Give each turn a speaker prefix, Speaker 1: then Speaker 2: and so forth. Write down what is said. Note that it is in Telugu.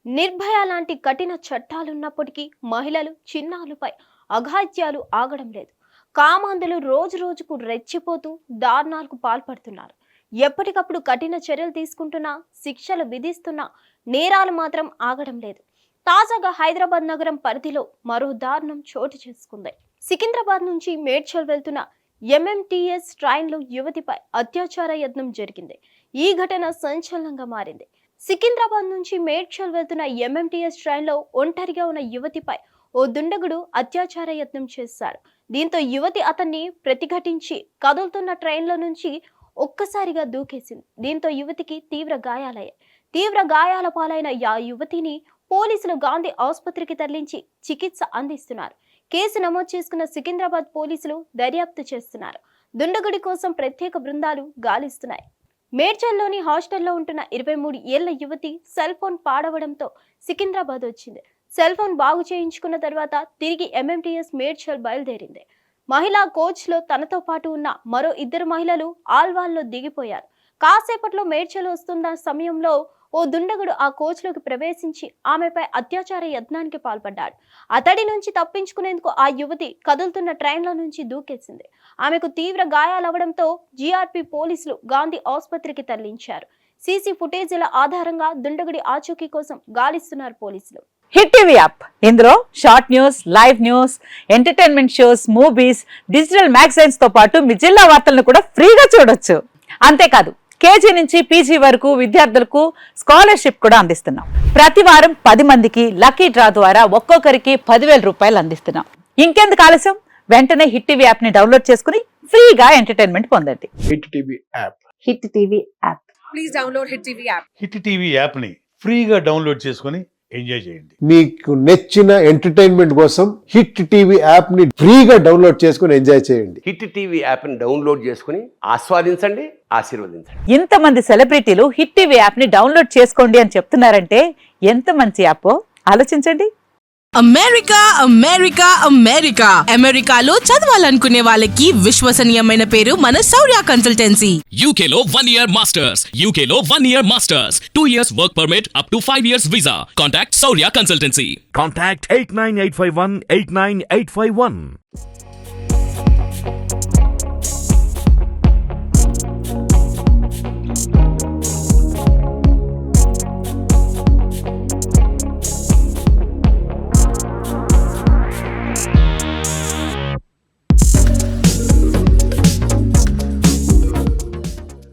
Speaker 1: నిర్భయ లాంటి కఠిన చట్టాలున్నప్పటికీ మహిళలు, చిన్నారులపై అఘాయిత్యాలు ఆగడం లేదు. కామాంధులు రోజు రోజుకు రెచ్చిపోతూ దారుణాలకు పాల్పడుతున్నారు. ఎప్పటికప్పుడు కఠిన చర్యలు తీసుకుంటున్నా, శిక్షలు విధిస్తున్నా నేరాలు మాత్రం ఆగడం లేదు. తాజాగా హైదరాబాద్ నగరం పరిధిలో మరో దారుణం చోటు చేసుకుంది. సికింద్రాబాద్ నుంచి మేడ్చల్ వెళ్తున్న ఎంఎంటీఎస్ ట్రైన్లో యువతిపై అత్యాచార యత్నం జరిగింది. ఈ ఘటన సంచలనంగా మారింది. సికింద్రాబాద్ నుంచి మేడ్చల్ వెళ్తున్న ఎంఎంటీఎస్ ట్రైన్లో ఒంటరిగా ఉన్న యువతిపై ఓ దుండగుడు అత్యాచార యత్నం చేశాడు. దీంతో యువతి అతన్ని ప్రతిఘటించి కదులుతున్న ట్రైన్లో నుంచి ఒక్కసారిగా దూకేసింది. దీంతో యువతికి తీవ్ర గాయాలయ్యాయి. తీవ్ర గాయాల పాలైన ఆ యువతిని పోలీసులు గాంధీ ఆసుపత్రికి తరలించి చికిత్స అందిస్తున్నారు. కేసు నమోదు చేసుకున్న సికింద్రాబాద్ పోలీసులు దర్యాప్తు చేస్తున్నారు. దుండగుడి కోసం ప్రత్యేక బృందాలు గాలిస్తున్నాయి. మేడ్చల్లోని హాస్టల్లో ఉంటున్న 23 ఏళ్ల యువతి సెల్ ఫోన్ పాడవడంతో సికింద్రాబాద్ వచ్చింది. సెల్ ఫోన్ బాగు చేయించుకున్న తర్వాత తిరిగి ఎంఎంటీఎస్ మేడ్చల్ బయలుదేరింది. మహిళా కోచ్లో తనతో పాటు ఉన్న మరో 2 మహిళలు ఆల్వాల్లో దిగిపోయారు. కాసేపట్లో మేడ్చల్ వస్తున్న సమయంలో ఓ దుండగుడు ఆ కోచ్లోకి ప్రవేశించి ఆమెపై అత్యాచార యత్నానికి పాల్పడ్డాడు. అతడి నుంచి తప్పించుకునేందుకు ఆ యువతి కదులుతున్న ట్రైన్ల నుంచి దూకేసింది. ఆమెకు తీవ్ర గాయాలవడంతో జీఆర్పీ పోలీసులు గాంధీ ఆసుపత్రికి తరలించారు. సీసీ ఫుటేజీల ఆధారంగా దుండగుడి ఆచూకీ కోసం గాలిస్తున్నారు పోలీసులు.
Speaker 2: హిట్ టీవీ యాప్, ఇందులో short news, live news, entertainment shows, movies, digital magazines తో పాటు మీ జిల్లా వార్తలను కూడా ఫ్రీగా చూడొచ్చు. అంతేకాదు, కేజీ నుంచి పీజీ వరకు విద్యార్థులకు స్కాలర్షిప్ కూడా అందిస్తున్నాం. ప్రతి వారం 10 మందికి లక్కీ డ్రా ద్వారా ఒక్కొక్కరికి 10,000 రూపాయలు అందిస్తున్నాం. ఇంకెందుకు ఆలస్యం, వెంటనే హిట్ టీవీ యాప్ ని డౌన్లోడ్ చేసుకుని ఫ్రీగా ఎంటర్టైన్మెంట్ పొందండి.
Speaker 3: Hit TV app.
Speaker 2: Hit TV app.
Speaker 4: Please download hit TV app.
Speaker 5: Hit TV app ని ఫ్రీగా డౌన్లోడ్ చేసుకుని ఎంజాయ్ చేయండి.
Speaker 3: మీకు నచ్చిన ఎంటర్టైన్మెంట్ కోసం హిట్ టీవీ యాప్ ని ఫ్రీగా డౌన్లోడ్ చేసుకుని ఎంజాయ్ చేయండి.
Speaker 6: హిట్ టీవీ యాప్ ని డౌన్లోడ్ చేసుకుని ఆస్వాదించండి, ఆశీర్వదించండి.
Speaker 2: ఇంతమంది సెలబ్రిటీలు హిట్ టీవీ యాప్ ని డౌన్లోడ్ చేసుకోండి అని చెప్తున్నారంటే ఎంత మంచి యాప్ ఆలోచించండి.
Speaker 4: అమెరికా అమెరికా అమెరికా అమెరికాలో చదవాలనుకునే వాళ్ళకి విశ్వసనీయమైన పేరు మన శౌర్య కన్సల్టెన్సీ.
Speaker 7: UK లో 1 year masters. UK లో 1 year masters. 2 years work permit up to 5 years visa. Contact Shaurya Consultancy.
Speaker 8: Contact 89851 89851.